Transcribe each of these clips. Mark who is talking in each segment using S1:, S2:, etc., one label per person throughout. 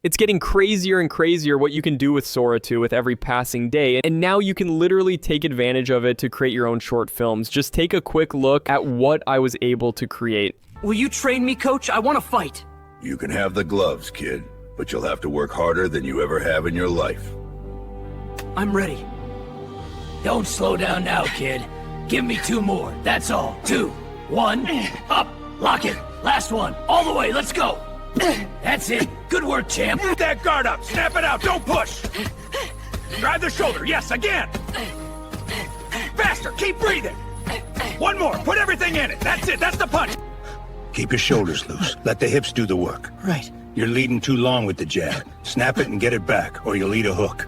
S1: It's getting crazier and crazier what you can do with Sora 2 with every passing day, and now you can literally take advantage of it to create your own short films. Just take a quick look at what I was able to create.
S2: Will you train me, Coach? I want to fight.
S3: You can have the gloves, kid, but you'll have to work harder than you ever have in your life.
S2: I'm ready.
S4: Don't slow down now, kid. Give me 2 more, that's all. 2, 1, up, lock it. Last one, all the way, let's go. That's it, good work, champ.
S5: Get that guard up, snap it out, don't push. Drive the shoulder, yes, again. Faster, keep breathing. 1 more, put everything in it. That's it, that's the punch.
S6: Keep your shoulders loose. Let the hips do the work.
S2: Right.
S6: You're leading too long with the jab. Snap it and get it back, or you'll eat a hook.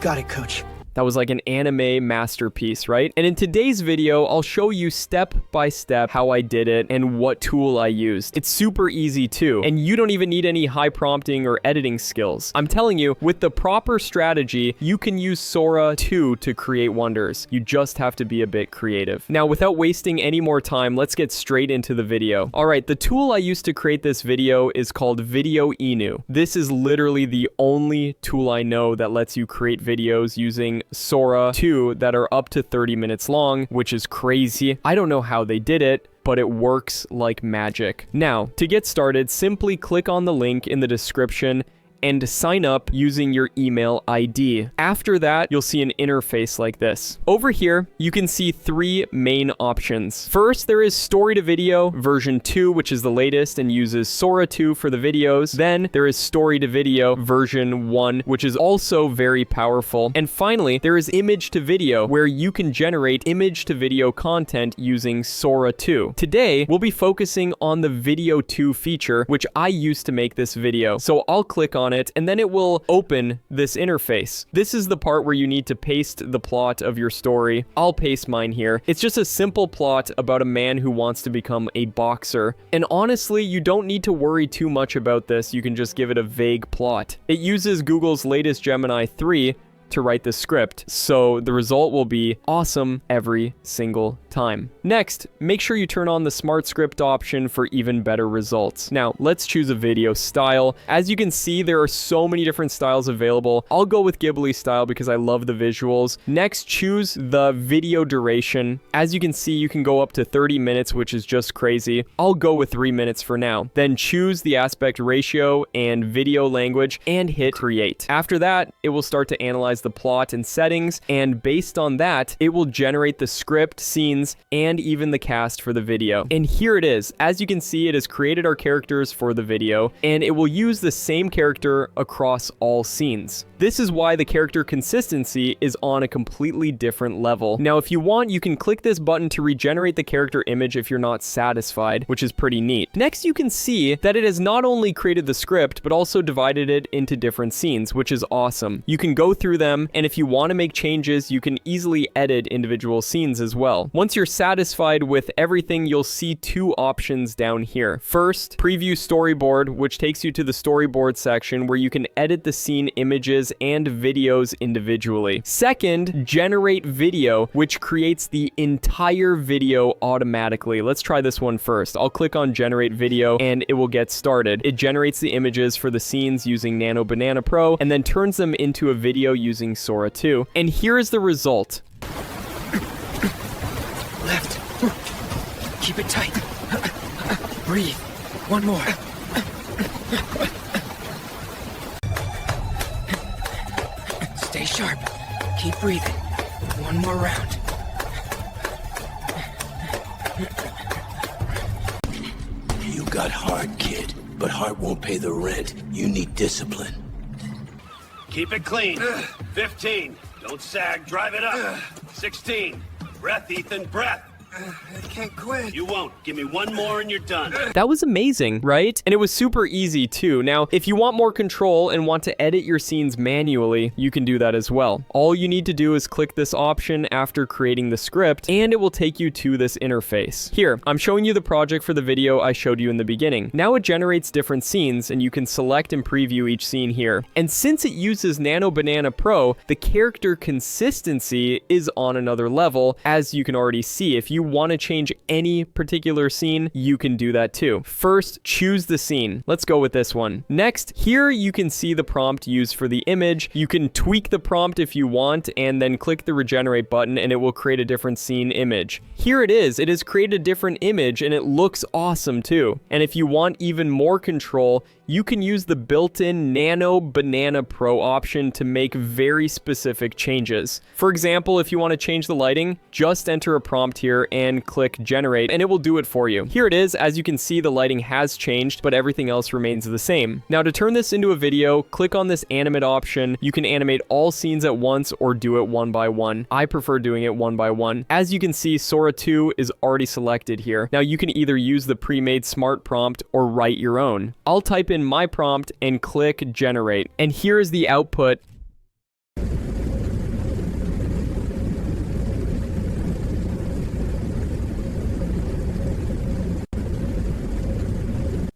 S2: Got it, Coach.
S1: That was like an anime masterpiece, right? And in today's video, I'll show you step by step how I did it and what tool I used. It's super easy too, and you don't even need any high prompting or editing skills. I'm telling you, with the proper strategy, you can use Sora 2 to create wonders. You just have to be a bit creative. Now, without wasting any more time, let's get straight into the video. All right, the tool I used to create this video is called VideoInu. This is literally the only tool I know that lets you create videos using Sora 2 that are up to 30 minutes long, which is crazy. I don't know how they did it, but it works like magic. Now, to get started, simply click on the link in the description and sign up using your email ID. After that, you'll see an interface like this. Over here, you can see 3 main options. First, there is Story to Video version 2, which is the latest and uses Sora 2 for the videos. Then there is Story to Video version 1, which is also very powerful. And finally, there is Image to Video, where you can generate image to video content using Sora 2. Today, we'll be focusing on the Video 2 feature, which I used to make this video. So I'll click on it, and then it will open this interface. This is the part where you need to paste the plot of your story. I'll paste mine here. It's just a simple plot about a man who wants to become a boxer. And honestly, you don't need to worry too much about this. You can just give it a vague plot. It uses Google's latest Gemini 3 to write the script, so the result will be awesome every single time. Next, make sure you turn on the smart script option for even better results. Now, let's choose a video style. As you can see, there are so many different styles available. I'll go with Ghibli style because I love the visuals. Next, choose the video duration. As you can see, you can go up to 30 minutes, which is just crazy. I'll go with 3 minutes for now. Then choose the aspect ratio and video language and hit create. After that, it will start to analyze the plot and settings, and based on that, it will generate the script, scenes, and even the cast for the video. And here it is. As you can see, it has created our characters for the video, and it will use the same character across all scenes. This is why the character consistency is on a completely different level. Now, if you want, you can click this button to regenerate the character image if you're not satisfied, which is pretty neat. Next, you can see that it has not only created the script, but also divided it into different scenes, which is awesome. You can go through them, and if you want to make changes, you can easily edit individual scenes as well. Once you're satisfied with everything, you'll see 2 options down here. First, preview storyboard, which takes you to the storyboard section where you can edit the scene images and videos individually. Second, generate video, which creates the entire video automatically. Let's try this one first. I'll click on generate video and it will get started. It generates the images for the scenes using Nano Banana Pro and then turns them into a video using Sora 2. And here is the result.
S2: Left. Keep it tight. Breathe. 1 more. Stay sharp. Keep breathing. 1 more round.
S4: You got heart, kid, but heart won't pay the rent. You need discipline.
S5: Keep it clean. 15. Don't sag, drive it up. 16. Breath, Ethan, breath.
S2: I can't quit.
S5: You won't. Give me 1 more and you're done.
S1: That was amazing, right? And it was super easy too. Now, if you want more control and want to edit your scenes manually, you can do that as well. All you need to do is click this option after creating the script, and it will take you to this interface. Here, I'm showing you the project for the video I showed you in the beginning. Now it generates different scenes, and you can select and preview each scene here. And since it uses Nano Banana Pro, the character consistency is on another level, as you can already see. If you you want to change any particular scene, you can do that too. First, choose the scene. Let's go with this one. Next, here you can see the prompt used for the image. You can tweak the prompt if you want, and then click the regenerate button and it will create a different scene image. Here it is. It has created a different image and it looks awesome too. And if you want even more control, you can use the built-in Nano Banana Pro option to make very specific changes. For example, if you want to change the lighting, just enter a prompt here and click generate and it will do it for you. Here it is. As you can see, the lighting has changed, but everything else remains the same. Now to turn this into a video, click on this animate option. You can animate all scenes at once or do it one by one. I prefer doing it one by one. As you can see, Sora 2 is already selected here. Now you can either use the pre-made smart prompt or write your own. I'll type in my prompt and click generate. And here is the output.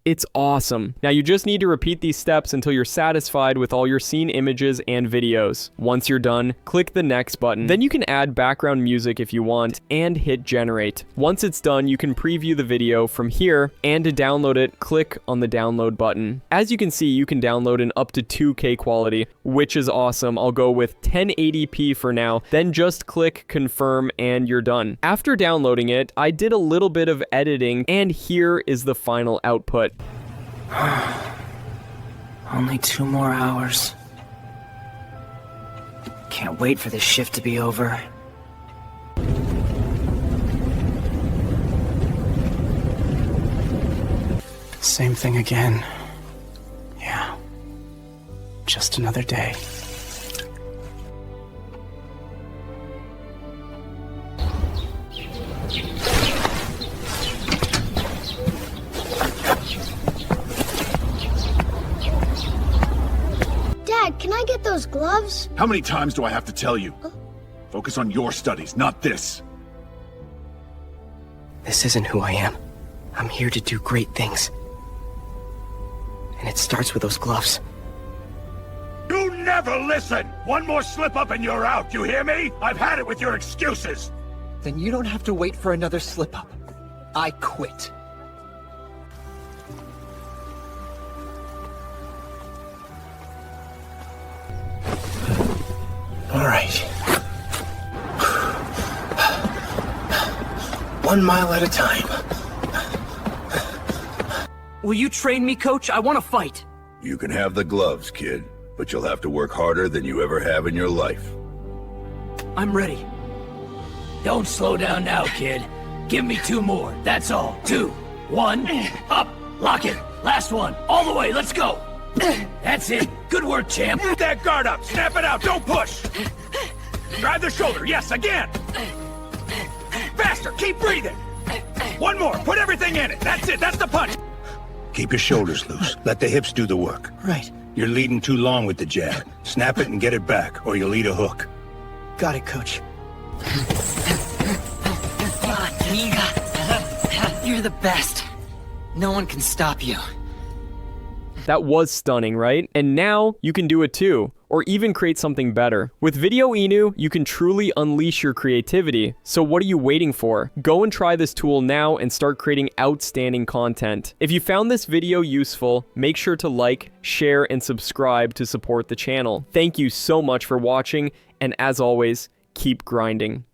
S1: It's awesome. Now you just need to repeat these steps until you're satisfied with all your scene images and videos. Once you're done, click the next button. Then you can add background music if you want and hit generate. Once it's done, you can preview the video from here, and to download it, click on the download button. As you can see, you can download in up to 2K quality, which is awesome. I'll go with 1080p for now, then just click confirm and you're done. After downloading it, I did a little bit of editing and here is the final output.
S2: Only 2 more hours. Can't wait for this shift to be over. Same thing again. Yeah. Just another day.
S7: Dad, can I get those gloves?
S5: How many times do I have to tell you? Focus on your studies, not this.
S2: This isn't who I am. I'm here to do great things. And it starts with those gloves.
S5: You never listen! One more slip up and you're out, you hear me? I've had it with your excuses!
S2: Then you don't have to wait for another slip up. I quit. All right. 1 mile at a time. Will you train me, Coach? I want to fight.
S3: You can have the gloves, kid, but you'll have to work harder than you ever have in your life.
S2: I'm ready.
S4: Don't slow down now, kid. Give me 2 more, that's all. 2, 1, up, lock it. Last one, all the way, let's go. That's it. Good work, champ.
S5: Move that guard up! Snap it out! Don't push! Drive the shoulder, yes, again! Faster! Keep breathing! 1 more! Put everything in it! That's it! That's the punch!
S6: Keep your shoulders loose. Let the hips do the work.
S2: Right.
S6: You're leading too long with the jab. Snap it and get it back, or you'll eat a hook.
S2: Got it, Coach. You're the best. No one can stop you.
S1: That was stunning, right? And now you can do it too, or even create something better. With VideoInu, you can truly unleash your creativity. So what are you waiting for? Go and try this tool now and start creating outstanding content. If you found this video useful, make sure to like, share, and subscribe to support the channel. Thank you so much for watching, and as always, keep grinding.